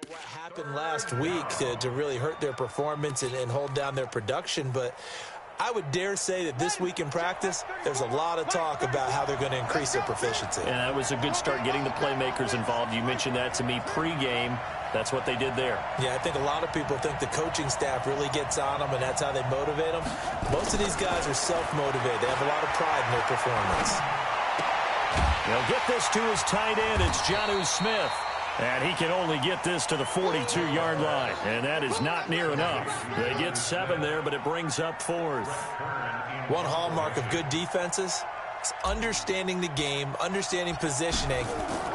What happened last week to really hurt their performance and hold down their production, but I would dare say that this week in practice, there's a lot of talk about how they're going to increase their proficiency. And that was a good start getting the playmakers involved. You mentioned that to me pregame. That's what they did there. Yeah, I think a lot of people think the coaching staff really gets on them, and that's how they motivate them. Most of these guys are self-motivated. They have a lot of pride in their performance. They'll get this to his tight end. It's Jonnu Smith. And he can only get this to the 42-yard line. And that is not near enough. They get 7 there, but it brings up 4th. One hallmark of good defenses is understanding the game, understanding positioning,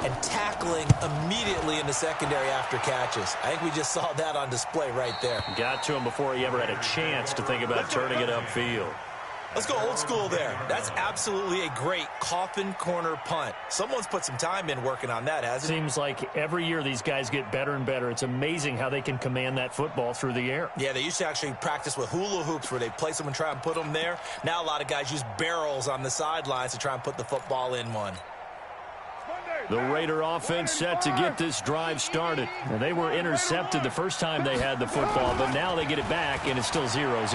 and tackling immediately in the secondary after catches. I think we just saw that on display right there. Got to him before he ever had a chance to think about turning it upfield. Let's go old school there. That's absolutely a great coffin corner punt. Someone's put some time in working on that, hasn't it? Seems like every year these guys get better and better. It's amazing how they can command that football through the air. Yeah, they used to actually practice with hula hoops where they place them and try and put them there. Now a lot of guys use barrels on the sidelines to try and put the football in one. The Raider offense set to get this drive started. And they were intercepted the first time they had the football, but now they get it back, and it's still 0-0.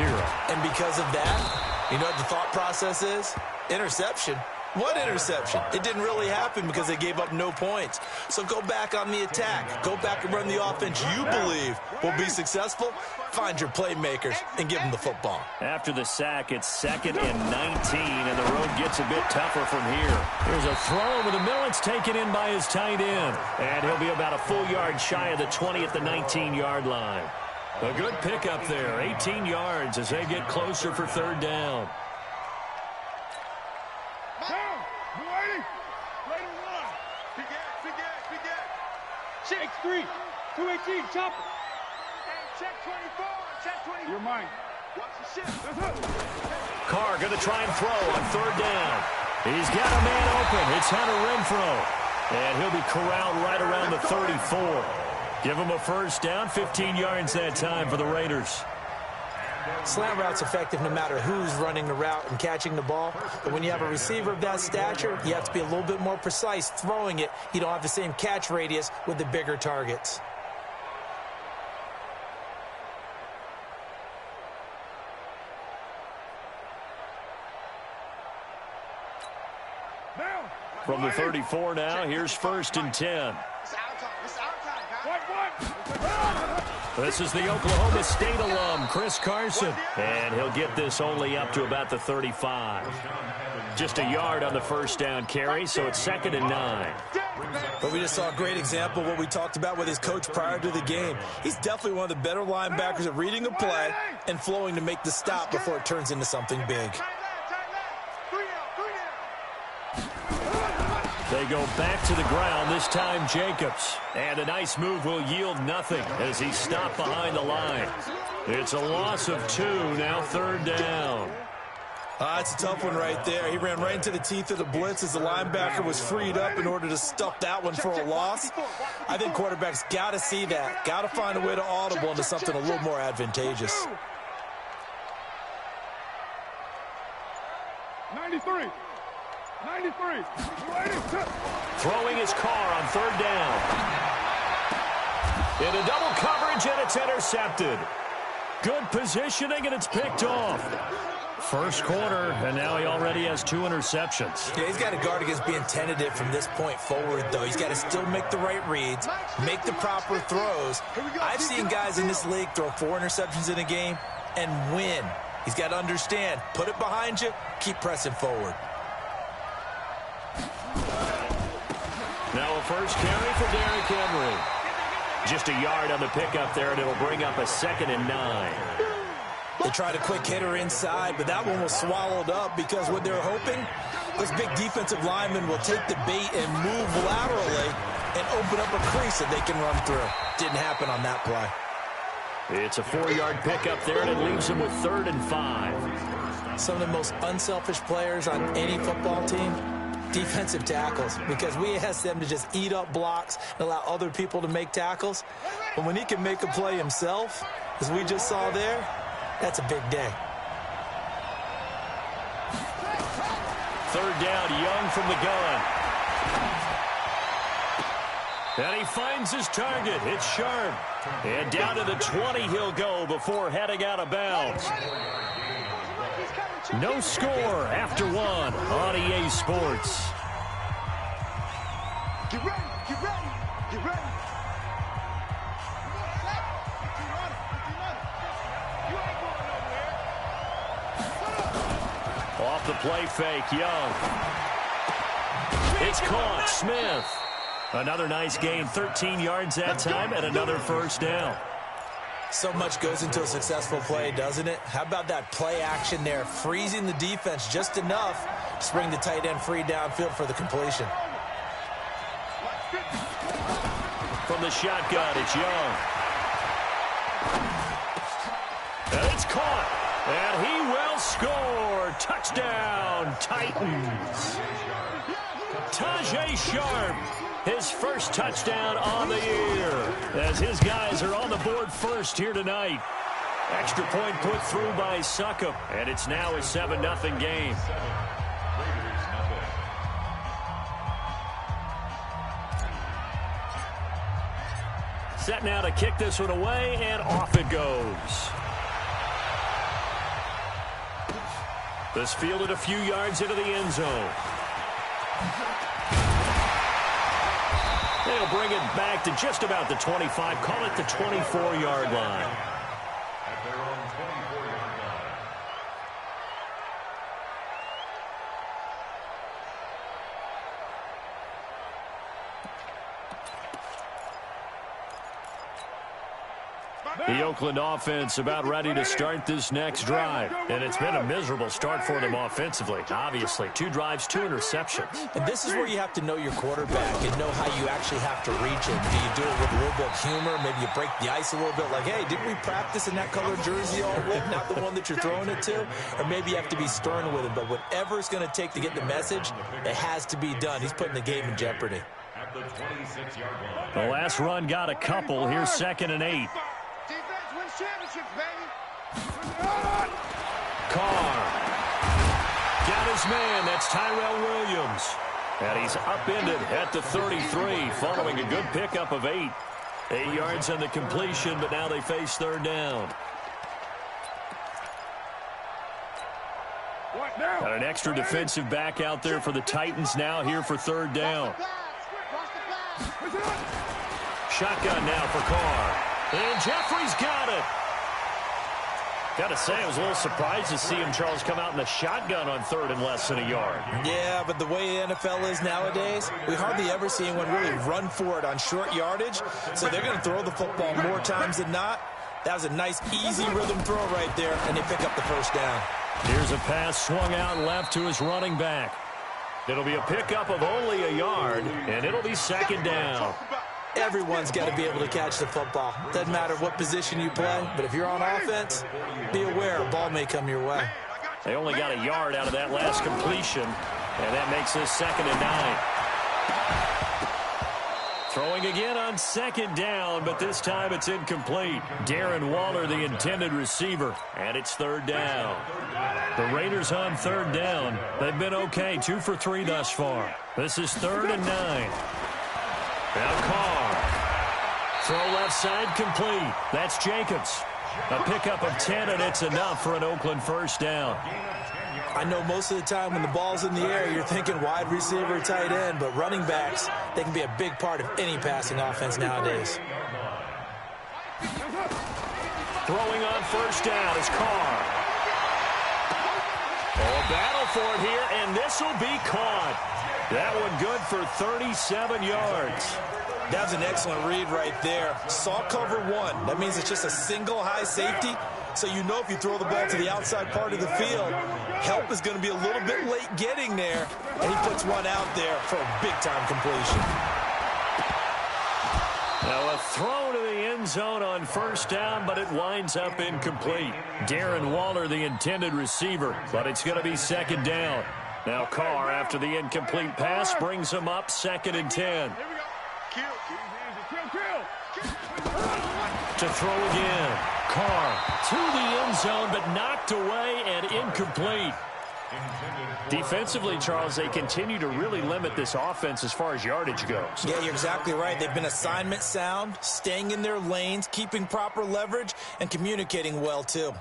And because of that, you know what the thought process is? Interception. What interception? It didn't really happen because they gave up no points. So go back on the attack. Go back and run the offense you believe will be successful. Find your playmakers and give them the football. After the sack, it's 2nd and 19, and the road gets a bit tougher from here. There's a throw over the middle. It's taken in by his tight end. And he'll be about a full yard shy of the 20 at the 19-yard line. A good pickup there, 18 yards as they get closer for 3rd down. Check 3, 218, chopper. Check 24, check 20. You're mine. Watch the shit. Carr going to try and throw on 3rd down. He's got a man open. It's Hunter Renfrow. And he'll be corralled right around the 34. Give him a 1st down, 15 yards that time for the Raiders. Slant route's effective no matter who's running the route and catching the ball. But when you have a receiver of that stature, you have to be a little bit more precise throwing it. You don't have the same catch radius with the bigger targets. From the 34 now, here's 1st and 10. This is the Oklahoma State alum, Chris Carson. And he'll get this only up to about the 35. Just a yard on the 1st down carry, so it's 2nd and 9. But we just saw a great example of what we talked about with his coach prior to the game. He's definitely one of the better linebackers at reading a play and flowing to make the stop before it turns into something big. They go back to the ground, this time Jacobs. And a nice move will yield nothing as he's stopped behind the line. It's a loss of 2, now 3rd down. It's a tough one right there. He ran right into the teeth of the blitz as the linebacker was freed up in order to stuff that one for a loss. I think quarterbacks got to see that. Got to find a way to audible into something a little more advantageous. 93. 93. Throwing his Carr on 3rd down. In a double coverage, and it's intercepted. Good positioning, and it's picked off. First quarter, and now he already has 2 interceptions. Yeah, he's got to guard against being tentative from this point forward, though. He's got to still make the right reads, make the proper throws. I've seen guys in this league throw 4 interceptions in a game and win. He's got to understand, put it behind you, keep pressing forward. Now a first carry for Derrick Henry. Just a yard on the pickup there, and it'll bring up a 2nd and 9. They tried a quick hitter inside, but that one was swallowed up because what they're hoping, this big defensive lineman will take the bait and move laterally and open up a crease that they can run through. Didn't happen on that play. It's a 4-yard pickup there, and it leaves them with 3rd and 5. Some of the most unselfish players on any football team, defensive tackles, because we ask them to just eat up blocks and allow other people to make tackles. But when he can make a play himself, as we just saw there, that's a big day. 3rd down, Young from the gun. And he finds his target. It's Sharp. And down to the 20 he'll go before heading out of bounds. No score after one on EA Sports. Get ready, get ready, get ready. Off the play fake, Young. It's caught, Smith. Another nice gain, 13 yards that time, and another first down. So much goes into a successful play, doesn't it? How about that play action there, freezing the defense just enough to bring the tight end free downfield for the completion. From the shotgun, it's Young. And it's caught. And he will score. Touchdown, Titans. Tajay Sharp, his first touchdown on the year, as his guys are on the board first here tonight. Extra point put through by Succop, and it's now a 7-0 game. Set now to kick this one away, and off it goes. This fielded a few yards into the end zone. They'll bring it back to just about the 25, call it the 24-yard line. At their own 24-yard line. The Oakland offense about ready to start this next drive. And it's been a miserable start for them offensively, obviously. 2 drives, 2 interceptions. And this is where you have to know your quarterback and know how you actually have to reach him. Do you do it with a little bit of humor? Maybe you break the ice a little bit like, hey, didn't we practice in that colored jersey all week, not the one that you're throwing it to? Or maybe you have to be stern with him. But whatever it's going to take to get the message, it has to be done. He's putting the game in jeopardy. At the 26-yard line. The last run got a couple. Here's 2nd and 8. Defense wins championships, baby. Carr. Got his man. That's Tyrell Williams. And he's upended at the 33 following a good pickup of 8. 8 yards on the completion, but now they face 3rd down. Got an extra defensive back out there for the Titans now here for 3rd down. Shotgun now for Carr. And Jeffrey's got it. Got to say, I was a little surprised to see him, Charles, come out in the shotgun on 3rd and less than a yard. Yeah, but the way the NFL is nowadays, we hardly ever see anyone really run for it on short yardage. So they're going to throw the football more times than not. That was a nice, easy rhythm throw right there, and they pick up the first down. Here's a pass swung out left to his running back. It'll be a pickup of only a yard, and it'll be 2nd down. Everyone's got to be able to catch the football. Doesn't matter what position you play, but if you're on offense, be aware a ball may come your way. They only got a yard out of that last completion, and that makes this 2nd and 9. Throwing again on 2nd down, but this time it's incomplete. Darren Waller, the intended receiver, and it's 3rd down. The Raiders on 3rd down. They've been okay, 2 for 3 thus far. This is 3rd and 9. Now Carr. Throw left side complete. That's Jacobs. A pickup of 10, and it's enough for an Oakland first down. I know most of the time when the ball's in the air, you're thinking wide receiver, tight end, but running backs, they can be a big part of any passing offense nowadays. Throwing on first down is Carr. Oh, a battle for it here, and this will be caught. That one good for 37 yards. That was an excellent read right there. Saw cover 1. That means it's just a single high safety. So you know if you throw the ball to the outside part of the field, help is going to be a little bit late getting there. And he puts one out there for a big-time completion. Now a throw to the end zone on first down, but it winds up incomplete. Darren Waller, the intended receiver, but it's going to be 2nd down. Now Carr, after the incomplete pass, brings him up 2nd and 10. To throw again. Carr to the end zone, but knocked away and incomplete. Defensively, Charles, they continue to really limit this offense as far as yardage goes. Yeah, you're exactly right. They've been assignment sound, staying in their lanes, keeping proper leverage, and communicating well, too.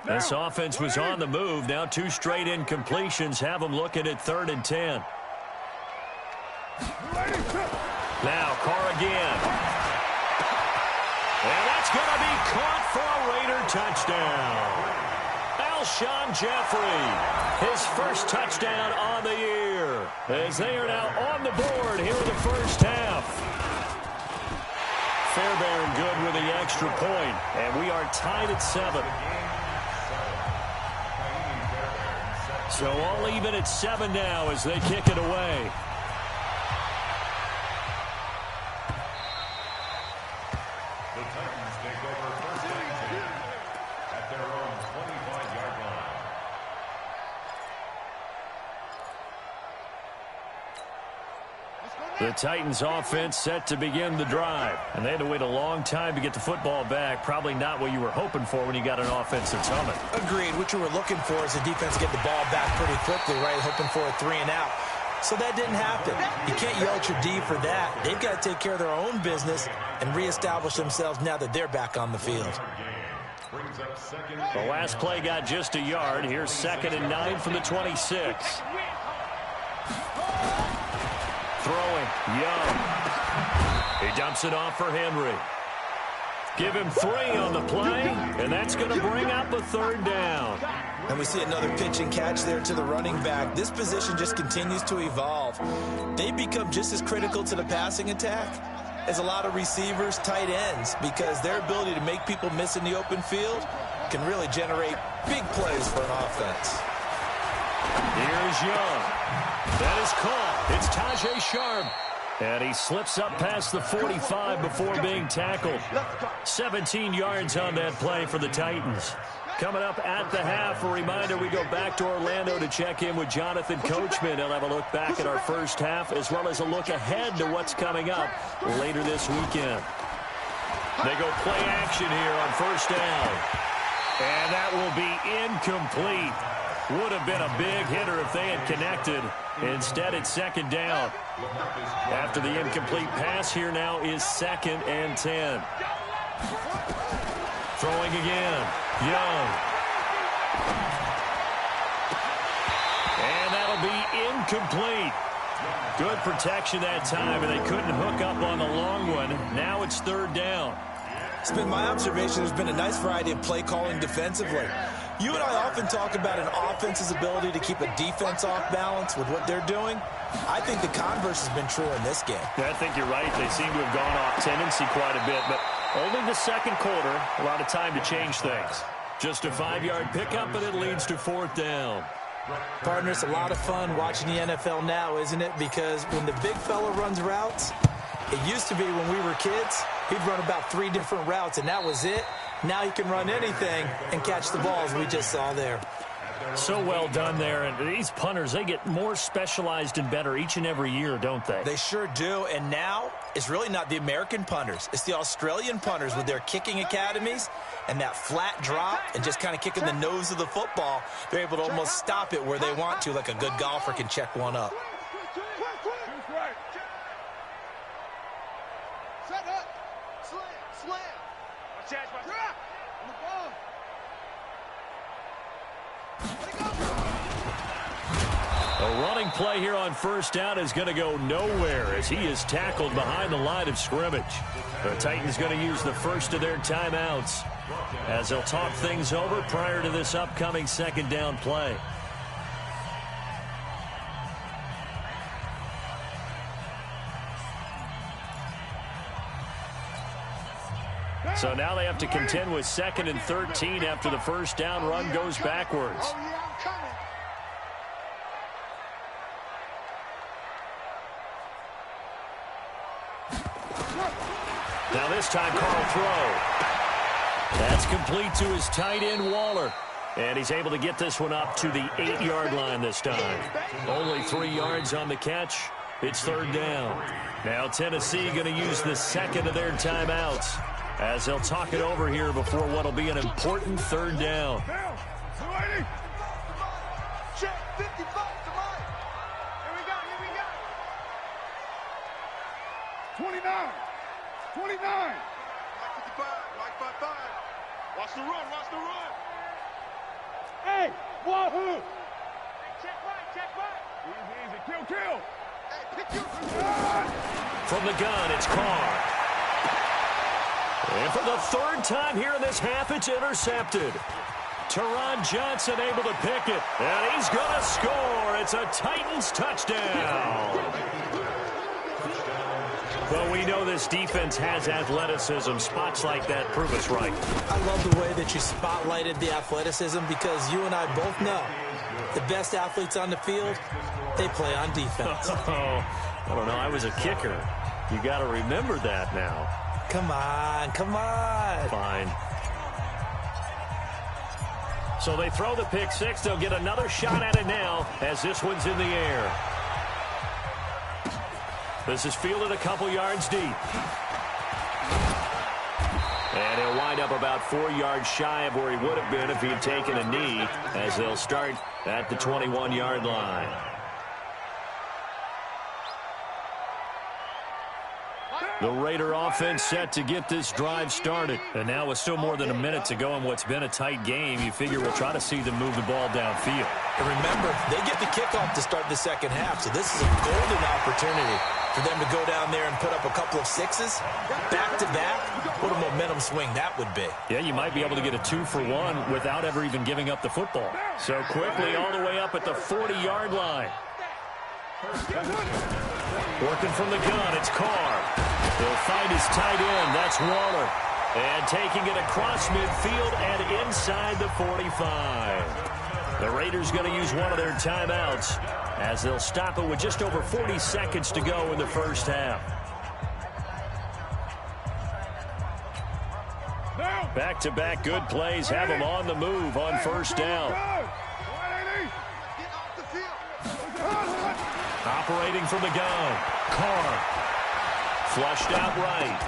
This offense was on the move. Now 2 straight incompletions have them looking at 3rd and 10. Now Carr again. And that's going to be caught for a Raider touchdown. Alshon Jeffrey, his first touchdown on the year, as they are now on the board here in the first half. Fairbairn good with the extra point, and we are tied at 7. So all even at 7 now as they kick it away. The Titans take over first and 10 at their own 25-yard line. The Titans offense set to begin the drive. And they had to wait a long time to get the football back. Probably not what you were hoping for when you got an offense that's humming. Agreed. What you were looking for is the defense to get the ball back pretty quickly, right? Hoping for a 3 and out. So that didn't happen. You can't yell at your D for that. They've got to take care of their own business and reestablish themselves now that they're back on the field. The last play got just a yard. Here's 2nd and 9 from the 26. Throwing, Young. He dumps it off for Henry. Give him 3 on the play, and that's going to bring up a 3rd down. And we see another pitch and catch there to the running back. This position just continues to evolve. They become just as critical to the passing attack as a lot of receivers, tight ends, because their ability to make people miss in the open field can really generate big plays for an offense. Here's Young. That is caught. It's Tajay Sharp. And he slips up past the 45 before being tackled. 17 yards on that play for the Titans. Coming up at the half, a reminder, we go back to Orlando to check in with Jonathan Coachman. He'll have a look back at our first half as well as a look ahead to what's coming up later this weekend. They go play action here on first down. And that will be incomplete. Would have been a big hitter if they had connected. Instead, it's 2nd down. After the incomplete pass, here now is 2nd and 10. Throwing again. Young. And that'll be incomplete. Good protection that time, and they couldn't hook up on the long one. Now it's 3rd down. It's been my observation there's been a nice variety of play calling defensively. You and I often talk about an offense's ability to keep a defense off balance with what they're doing. I think the converse has been true in this game. Yeah, I think you're right. They seem to have gone off tendency quite a bit, but only the 2nd quarter, a lot of time to change things. Just a 5-yard pickup, and it leads to 4th down. Partner, it's a lot of fun watching the NFL now, isn't it? Because when the big fella runs routes, it used to be when we were kids, he'd run about 3 different routes, and that was it. Now he can run anything and catch the balls we just saw there. So well done there. And these punters, they get more specialized and better each and every year, don't they? They sure do. And now it's really not the American punters. It's the Australian punters with their kicking academies and that flat drop and just kind of kicking the nose of the football. They're able to almost stop it where they want to, like a good golfer can check one up. Set up. Slam. A running play here on first down is going to go nowhere as he is tackled behind the line of scrimmage. The Titans going to use the first of their timeouts as they'll talk things over prior to this upcoming 2nd down play. So now they have to contend with 2nd and 13 after the first down run goes backwards. Now this time Carl throw. That's complete to his tight end Waller. And he's able to get this one up to the 8-yard line this time. Only 3 yards on the catch. It's 3rd down. Now Tennessee going to use the 2nd of their timeouts as they'll talk it over here before what will be an important 3rd down. Check. 29. 29. Like 55. Like 55. Watch the run. Watch the run. Hey, wahoo. Hey, check right. Check right. Easy, easy. Kill, kill. Hey, pick your... From the gun, it's Carr. And for the third time here in this half, it's intercepted. Teron Johnson able to pick it, and he's going to score. It's a Titans touchdown. Well, we know this defense has athleticism. Spots like that prove us right. I love the way that you spotlighted the athleticism because you and I both know the best athletes on the field, they play on defense. Oh, I don't know. I was a kicker. You got to remember that now. Come on, come on. Fine. So they throw the pick six. They'll get another shot at it now as this one's in the air. This is fielded a couple yards deep. And he'll wind up about 4 yards shy of where he would have been if he had taken a knee, as they'll start at the 21-yard line. The Raider offense set to get this drive started. And now with still more than a minute to go in what's been a tight game, you figure we'll try to see them move the ball downfield. And remember, they get the kickoff to start the second half, so this is a golden opportunity for them to go down there and put up a couple of sixes back-to-back. What a momentum swing that would be. Yeah, you might be able to get a 2-for-1 without ever even giving up the football. So quickly all the way up at the 40-yard line. Working from the gun, it's Carr. He'll find his tight end. That's Waller. And taking it across midfield and inside the 45. The Raiders going to use one of their timeouts as they'll stop it with just over 40 seconds to go in the first half. Back-to-back good plays have them on the move on first down. Operating from the gun, Carr. Flushed out right.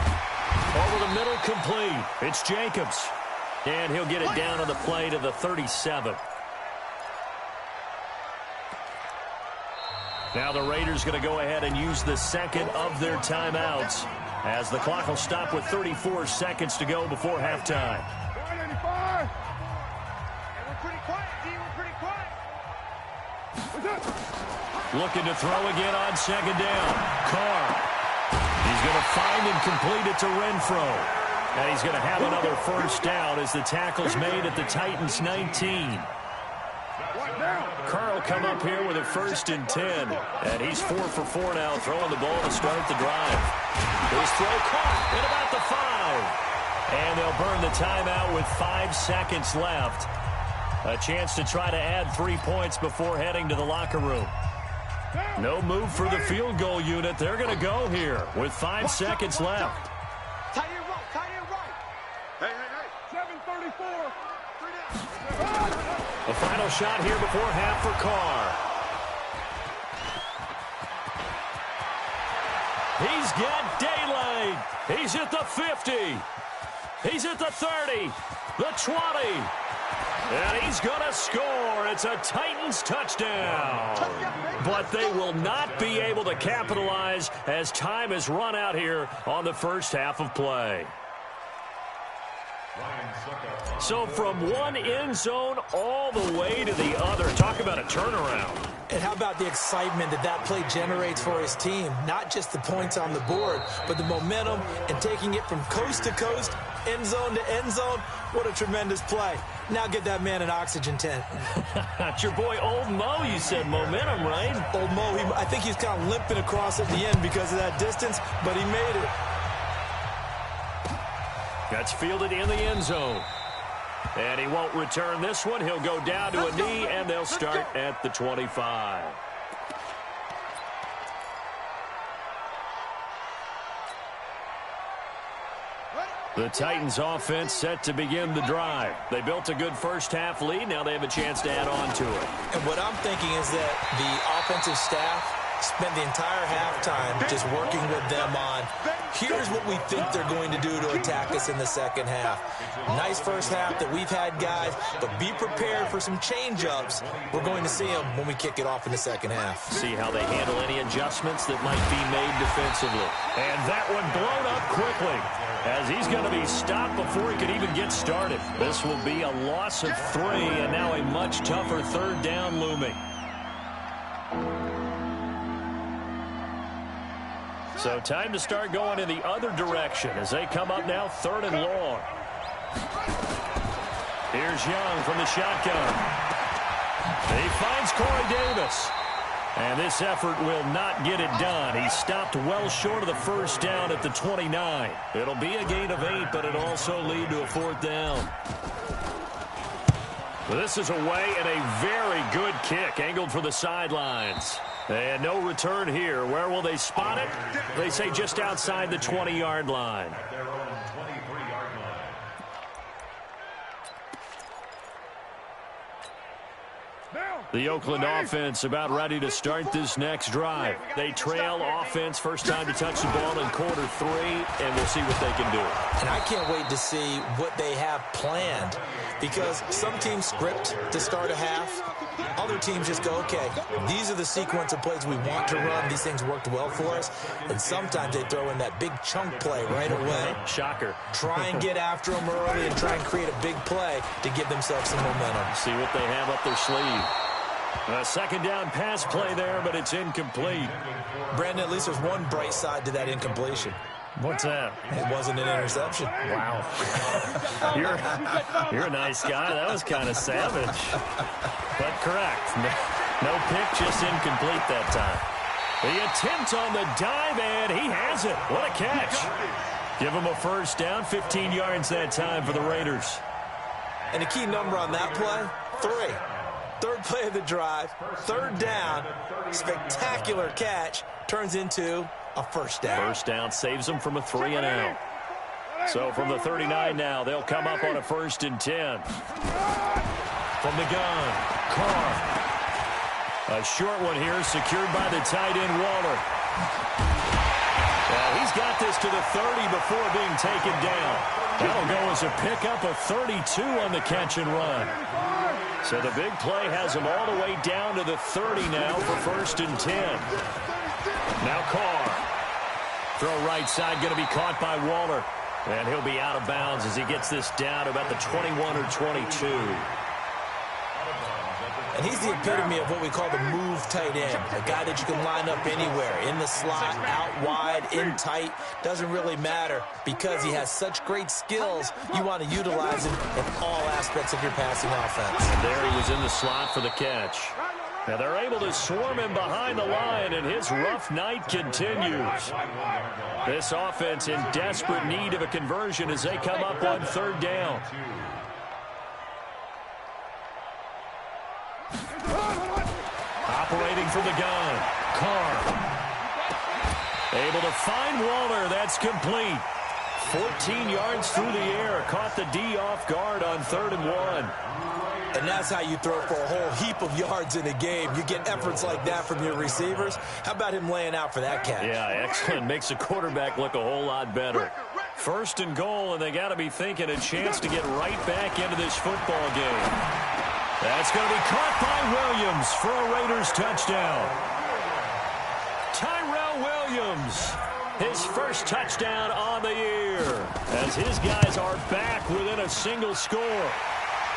Over the middle, complete. It's Jacobs. And he'll get it down on the play to the 37. Now the Raiders going to go ahead and use the second of their timeouts as the clock will stop with 34 seconds to go before halftime. Looking to throw again on second down. Carr. He's going to find and complete it to Renfro. And he's going to have another first down as the tackle's made at the Titans 19. Carr will come up here with a 1st and 10. And he's 4 for 4 now, throwing the ball to start the drive. His throw caught at about the 5. And they'll burn the timeout with 5 seconds left. A chance to try to add 3 points before heading to the locker room. No move for the field goal unit. They're going to go here with 5 seconds left. Tight end right, tight end right. Hey, 7:34. The final shot here before half for Carr. He's got daylight. He's at the 50. He's at the 30. The 20. And he's going to score. It's a Titans touchdown. But they will not be able to capitalize as time has run out here on the first half of play. So from one end zone all the way to the other. Talk about a turnaround. And how about the excitement that that play generates for his team? Not just the points on the board, but the momentum and taking it from coast to coast, end zone to end zone. What a tremendous play. Now get that man an oxygen tent. It's your boy Old Mo, you said momentum, right? Old Mo, I think he's kind of limping across at the end because of that distance, but he made it. That's fielded in the end zone. And he won't return this one. He'll go down to a knee, and they'll start at the 25. The Titans offense set to begin the drive. They built a good first half lead. Now they have a chance to add on to it. And what I'm thinking is that the offensive staff spent the entire halftime just working with them on, here's what we think they're going to do to attack us in the second half. Nice first half that we've had, guys, but be prepared for some change-ups. We're going to see them when we kick it off in the second half. See how they handle any adjustments that might be made defensively. And that one blown up quickly, as he's going to be stopped before he could even get started. This will be a loss of 3, and now a much tougher third down looming. So time to start going in the other direction as they come up now 3rd and long. Here's Young from the shotgun. He finds Corey Davis. And this effort will not get it done. He stopped well short of the first down at the 29. It'll be a gain of 8, but it'll also lead to a 4th down. This is away and a very good kick angled for the sidelines. And no return here. Where will they spot it? They say just outside the 20-yard line. At their own 23-yard line. The Oakland offense about ready to start this next drive. They trail offense, first time to touch the ball in quarter 3, and we'll see what they can do. And I can't wait to see what they have planned, because some teams script to start a half. Other teams just go, okay, these are the sequence of plays we want to run. These things worked well for us. And sometimes they throw in that big chunk play right away. Shocker. Try and get after them early and try and create a big play to give themselves some momentum. See what they have up their sleeve. A second down pass play there, but it's incomplete. Brandon, at least there's one bright side to that incompletion. What's that? It wasn't an interception. Wow. You're a nice guy. That was kind of savage. But correct. No pick, just incomplete that time. The attempt on the dive, and he has it. What a catch. Give him a first down, 15 yards that time for the Raiders. And the key number on that play, 3. Third play of the drive, 3rd down, spectacular catch, turns into a first down. First down saves them from a 3 and out. So from the 39 now, they'll come up on a 1st and 10. From the gun, Carr. A short one here, secured by the tight end, Waller. Well, he's got this to the 30 before being taken down. That'll go as a pickup of 32 on the catch and run. So the big play has him all the way down to the 30 now for 1st and 10. Now Carr. Throw right side, going to be caught by Waller. And he'll be out of bounds as he gets this down to about the 21 or 22. And he's the epitome of what we call the move tight end. A guy that you can line up anywhere, in the slot, out wide, in tight. Doesn't really matter because he has such great skills. You want to utilize him in all aspects of your passing offense. And there he was in the slot for the catch. Now they're able to swarm him behind the line, and his rough night continues. This offense in desperate need of a conversion as they come up on 3rd down. Operating from the gun, Carr. Able to find Waller. That's complete. 14 yards through the air. Caught the D off guard on 3rd and 1. And that's how you throw for a whole heap of yards in a game. You get efforts like that from your receivers. How about him laying out for that catch? Yeah, excellent. Makes the quarterback look a whole lot better. 1st and goal, and they got to be thinking a chance to get right back into this football game. That's going to be caught by Williams for a Raiders touchdown. Tyrell Williams, his first touchdown on the year, as his guys are back within a single score.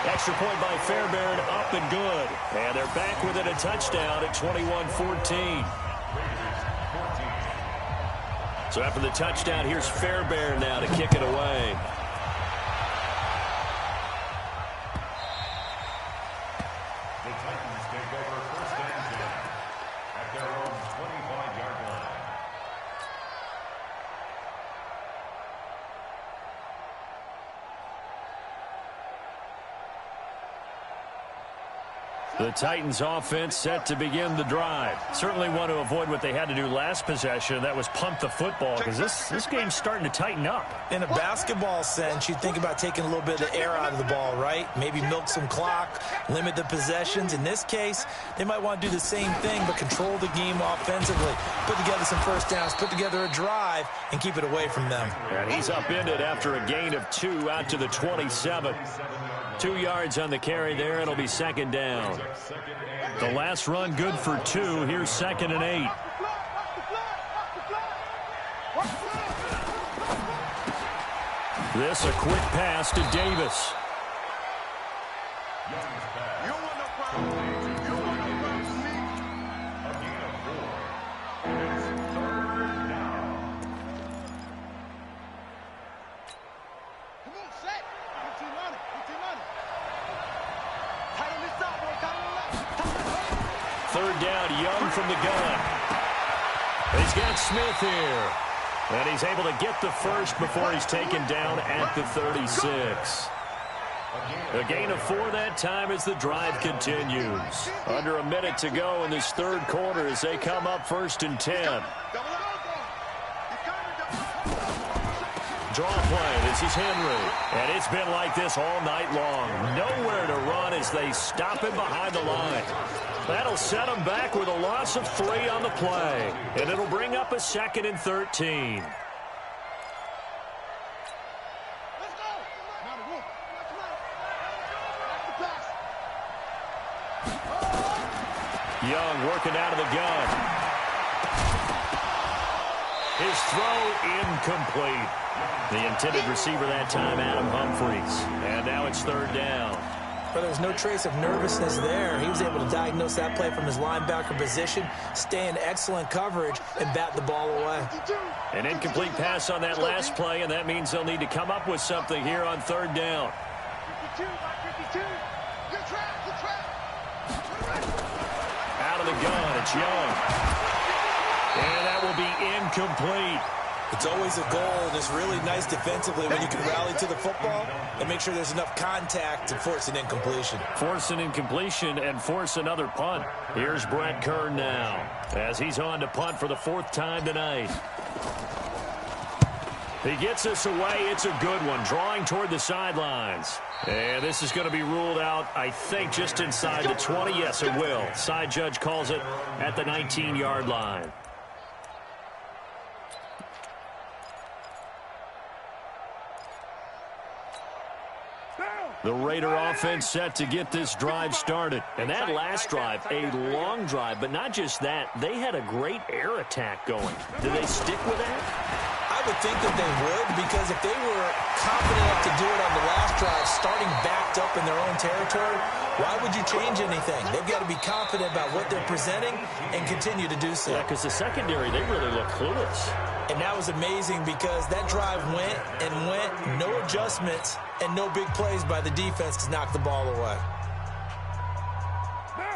Extra point by Fairbairn, up and good. And they're back within a touchdown at 21-14. So after the touchdown, here's Fairbairn now to kick it away. The Titans take over 1st and 10 at their own 25-yard line. The Titans offense set to begin the drive. Certainly want to avoid what they had to do last possession. That was punt the football, because this game's starting to tighten up. In a basketball sense, you think about taking a little bit of the air out of the ball, right? Maybe milk some clock, limit the possessions. In this case, they might want to do the same thing, but control the game offensively. Put together some first downs, put together a drive, and keep it away from them. And he's upended after a gain of 2 out to the 27. 2 yards on the carry there. It'll be second down. The last run good for 2. Here's 2nd and 8. This a quick pass to Davis. Third down, Young from the gun. He's got Smith here. And he's able to get the first before he's taken down at the 36. A gain of 4 that time as the drive continues. Under a minute to go in this third quarter as they come up 1st and 10. Draw play. This is Henry. And it's been like this all night long. Nowhere to run as they stop him behind the line. That'll set him back with a loss of 3 on the play. And it'll bring up a 2nd and 13. Young working out of the gun. His throw incomplete. The intended receiver that time, Adam Humphries. And now it's 3rd down. But there's no trace of nervousness there. He was able to diagnose that play from his linebacker position, stay in excellent coverage, and bat the ball away. An incomplete pass on that last play, and that means they'll need to come up with something here on 3rd down. Out of the gun, it's Young. And that will be incomplete. It's always a goal, and it's really nice defensively when you can rally to the football and make sure there's enough contact to force an incompletion. Force an incompletion and force another punt. Here's Brett Kern now as he's on to punt for the 4th time tonight. He gets this away. It's a good one, drawing toward the sidelines. And this is going to be ruled out, I think, just inside the 20. Yes, it will. Side judge calls it at the 19-yard line. The Raider offense set to get this drive started. And that last drive, a long drive, but not just that. They had a great air attack going. Do they stick with that? I would think that they would, because if they were confident enough to do it on the last drive, starting backed up in their own territory, why would you change anything? They've got to be confident about what they're presenting and continue to do so. Yeah, because the secondary, they really look clueless. And that was amazing because that drive went and went, no adjustments, and no big plays by the defense to knock the ball away.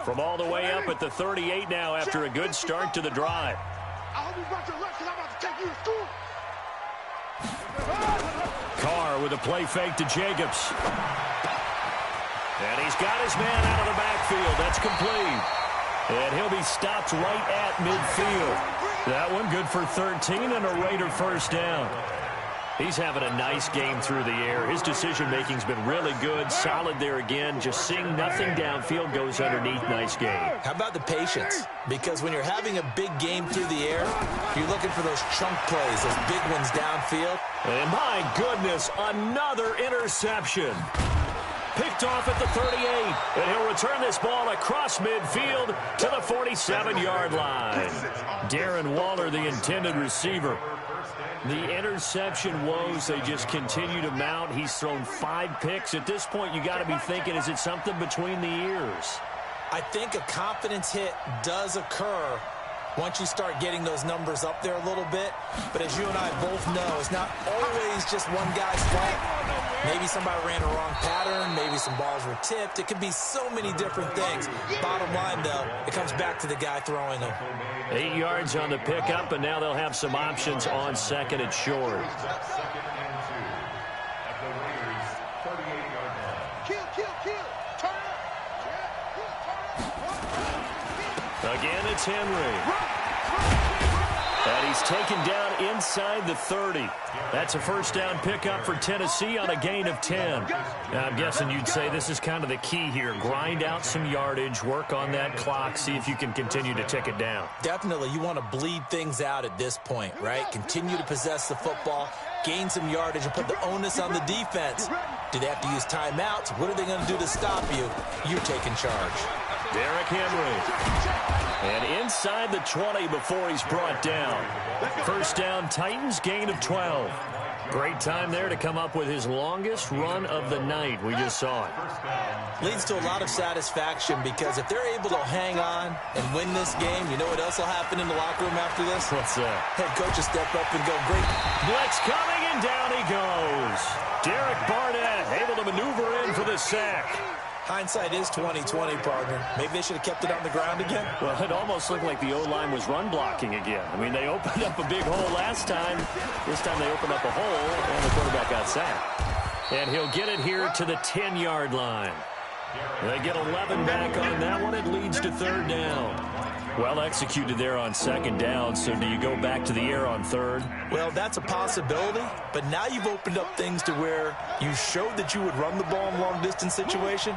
From all the way up at the 38 now after a good start to the drive. I hope you brought your lunch because I'm about to take you to school. Carr with a play fake to Jacobs. And he's got his man out of the backfield. That's complete. And he'll be stopped right at midfield. That one good for 13 and a Raider first down. He's having a nice game through the air. His decision-making's been really good. Solid there again. Just seeing nothing downfield goes underneath. Nice game. How about the patience? Because when you're having a big game through the air, you're looking for those chunk plays, those big ones downfield. And my goodness, another interception. Picked off at the 38. And he'll return this ball across midfield to the 47-yard line. Darren Waller, the intended receiver. The interception woes, they just continue to mount. He's thrown 5 picks. At this point, you got to be thinking, is it something between the ears? I think a confidence hit does occur once you start getting those numbers up there a little bit. But as you and I both know, it's not always just one guy's fault. Maybe somebody ran a wrong pattern. Maybe some balls were tipped. It could be so many different things. Bottom line, though, it comes back to the guy throwing them. 8 yards on the pickup, and now they'll have some options on 2nd and short. Again, it's Henry. And he's taken down inside the 30. That's a first down pickup for Tennessee on a gain of 10. Now, I'm guessing you'd say this is kind of the key here. Grind out some yardage, work on that clock, see if you can continue to tick it down. Definitely. You want to bleed things out at this point, right? Continue to possess the football, gain some yardage, and put the onus on the defense. Do they have to use timeouts? What are they going to do to stop you? You're taking charge. Derrick Henry. And inside the 20 before he's brought down. First down, Titans, gain of 12. Great time there to come up with his longest run of the night. We just saw it. Leads to a lot of satisfaction because if they're able to hang on and win this game, you know what else will happen in the locker room after this? What's that? Head coach will step up and go, great. Blitz coming, and down he goes. Derek Barnett able to maneuver in for the sack. Hindsight is 20/20, partner. Maybe they should have kept it on the ground again. Well, it almost looked like the O-line was run blocking again. I mean, they opened up a big hole last time. This time they opened up a hole, and the quarterback got sacked. And he'll get it here to the 10-yard line. They get 11 back on that one. It leads to third down. Well executed there on second down, so do you go back to the air on third? Well, that's a possibility, but now you've opened up things to where you showed that you would run the ball in long-distance situation.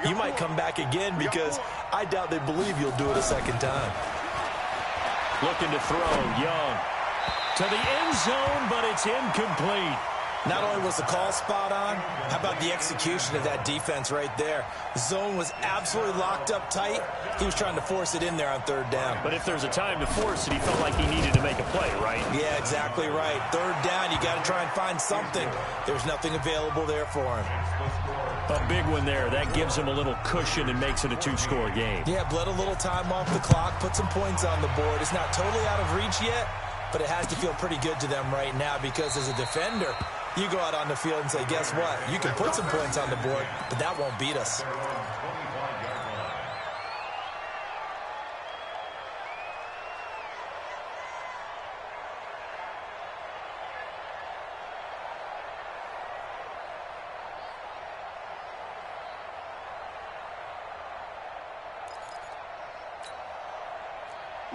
You might come back again because I doubt they believe you'll do it a second time. Looking to throw, Young. To the end zone, but it's incomplete. Not only was the call spot on, how about the execution of that defense right there? The zone was absolutely locked up tight. He was trying to force it in there on third down. But if there's a time to force it, he felt like he needed to make a play, right? Yeah, exactly right. Third down, you got to try and find something. There's nothing available there for him. A big one there. That gives him a little cushion and makes it a two-score game. Yeah, bled a little time off the clock, put some points on the board. It's not totally out of reach yet, but it has to feel pretty good to them right now because as a defender, you go out on the field and say, guess what? You can put some points on the board, but that won't beat us.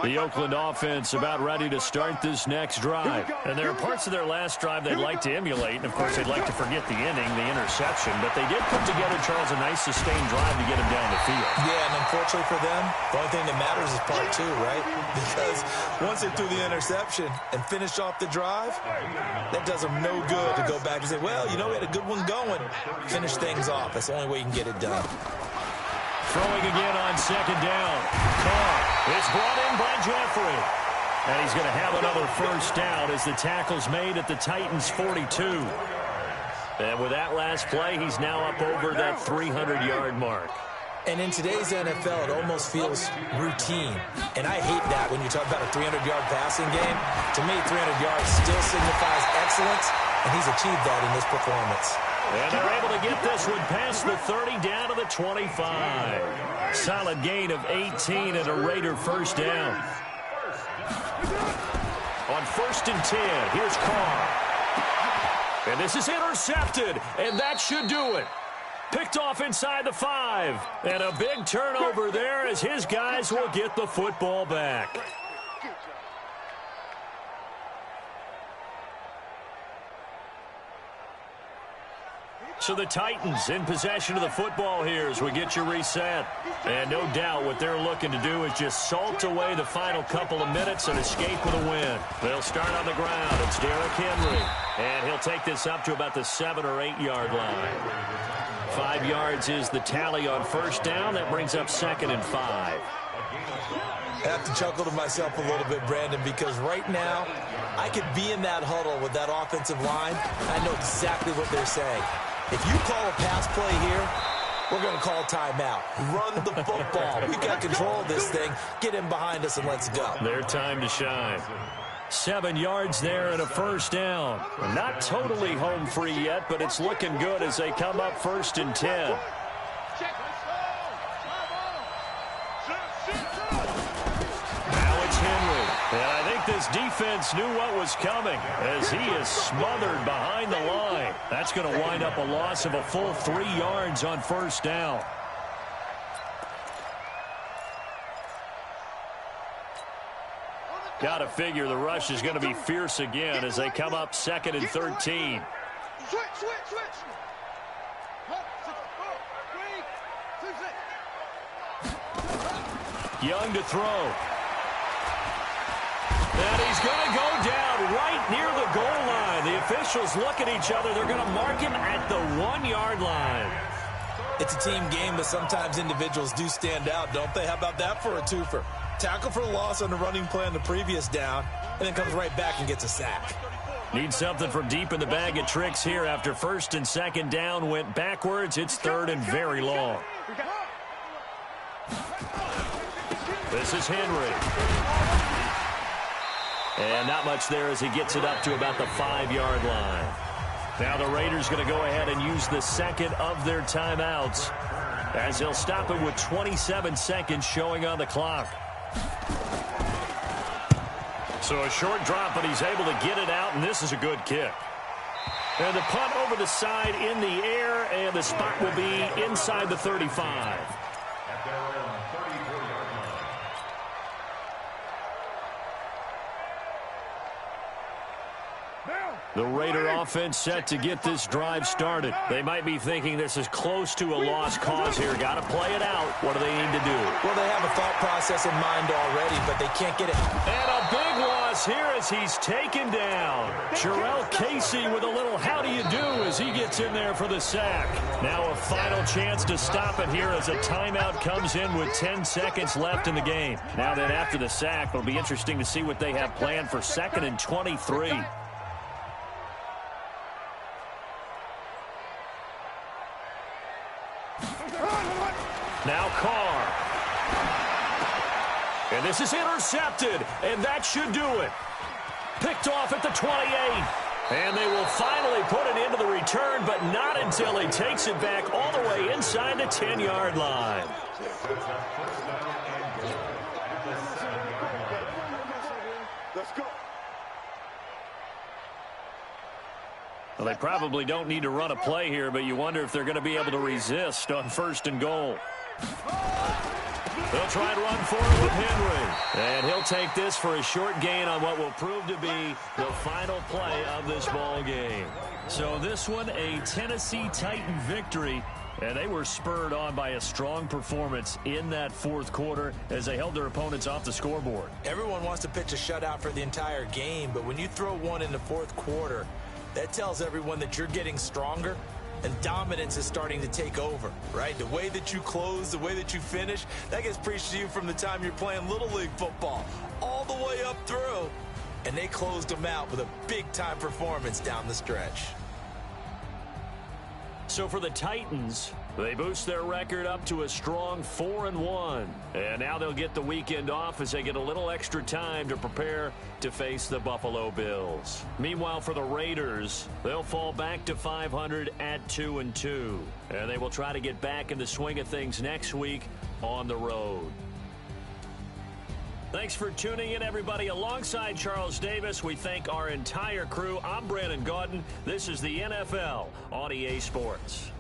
The Oakland offense about ready to start this next drive. And there are parts of their last drive they'd like to emulate. And, of course, they'd like to forget the inning, the interception. But they did put together, Charles, a nice sustained drive to get him down the field. Yeah, and unfortunately for them, the only thing that matters is part two, right? Because once they threw the interception and finished off the drive, that does them no good to go back and say, well, you know, we had a good one going. Finish things off. That's the only way you can get it done. Throwing again on second down. Carr. It's brought in by Jeffrey. And he's going to have another first down as the tackle's made at the Titans' 42. And with that last play, he's now up over that 300-yard mark. And in today's NFL, it almost feels routine. And I hate that when you talk about a 300-yard passing game. To me, 300 yards still signifies excellence, and he's achieved that in this performance. And they're able to get this one past the 30 down to the 25. Solid gain of 18 and a Raider first down. On 1st and 10, here's Carr. And this is intercepted, and that should do it. Picked off inside the 5. And a big turnover there as his guys will get the football back. So the Titans in possession of the football here as we get you reset. And no doubt what they're looking to do is just salt away the final couple of minutes and escape with a win. They'll start on the ground. It's Derrick Henry. And he'll take this up to about the 7 or 8 yard line. 5 yards is the tally on first down. That brings up 2nd and 5. I have to chuckle to myself a little bit, Brandon, because right now I could be in that huddle with that offensive line. I know exactly what they're saying. If you call a pass play here, we're going to call timeout. Run the football. We got control of this thing. Get in behind us and let's go. Their time to shine. 7 yards there and a first down. Not totally home free yet, but it's looking good as they come up 1st and 10. Now it's Henry. And I think this defense knew what was coming as he is smothered behind the line. That's going to wind up a loss of a full 3 yards on first down. Got to figure the rush is going to be fierce again as they come up 2nd and 13. Switch. Young to throw. And he's going to go down right near the goal line. The officials look at each other. They're going to mark him at the 1-yard line. It's a team game, but sometimes individuals do stand out, don't they? How about that for a twofer? Tackle for loss on the running play on the previous down, and then comes right back and gets a sack. Need something from deep in the bag of tricks here. After 1st and 2nd down went backwards, it's 3rd and very long. This is Henry. And not much there as he gets it up to about the 5-yard line. Now the Raiders going to go ahead and use the 2nd of their timeouts as they'll stop it with 27 seconds showing on the clock. So a short drop, but he's able to get it out, and this is a good kick. And the punt over the side in the air, and the spot will be inside the 35. At their own 34-yard line. The Raider offense set to get this drive started. They might be thinking this is close to a lost cause here. Got to play it out. What do they need to do? Well, they have a thought process in mind already, but they can't get it. And a big loss here as he's taken down. Jarrell Casey with a little how do you do as he gets in there for the sack. Now a final chance to stop it here as a timeout comes in with 10 seconds left in the game. Now then after the sack, it'll be interesting to see what they have planned for 2nd and 23. Now Carr. And this is intercepted, and that should do it. Picked off at the 28. And they will finally put it into the return, but not until he takes it back all the way inside the 10-yard line. Let's go. Well, they probably don't need to run a play here, but you wonder if they're going to be able to resist on 1st and goal. They'll try and run for it with Henry. And he'll take this for a short gain on what will prove to be the final play of this ball game. So this one, a Tennessee Titan victory. And they were spurred on by a strong performance in that 4th quarter as they held their opponents off the scoreboard. Everyone wants to pitch a shutout for the entire game, but when you throw one in the 4th quarter, that tells everyone that you're getting stronger and dominance is starting to take over, right? The way that you close, the way that you finish, that gets preached to you from the time you're playing Little League football all the way up through. And they closed them out with a big-time performance down the stretch. So for the Titans, they boost their record up to a strong 4-1. And now they'll get the weekend off as they get a little extra time to prepare to face the Buffalo Bills. Meanwhile, for the Raiders, they'll fall back to 500 at 2-2. And they will try to get back in the swing of things next week on the road. Thanks for tuning in, everybody. Alongside Charles Davis, we thank our entire crew. I'm Brandon Gaudin. This is the NFL on EA Sports.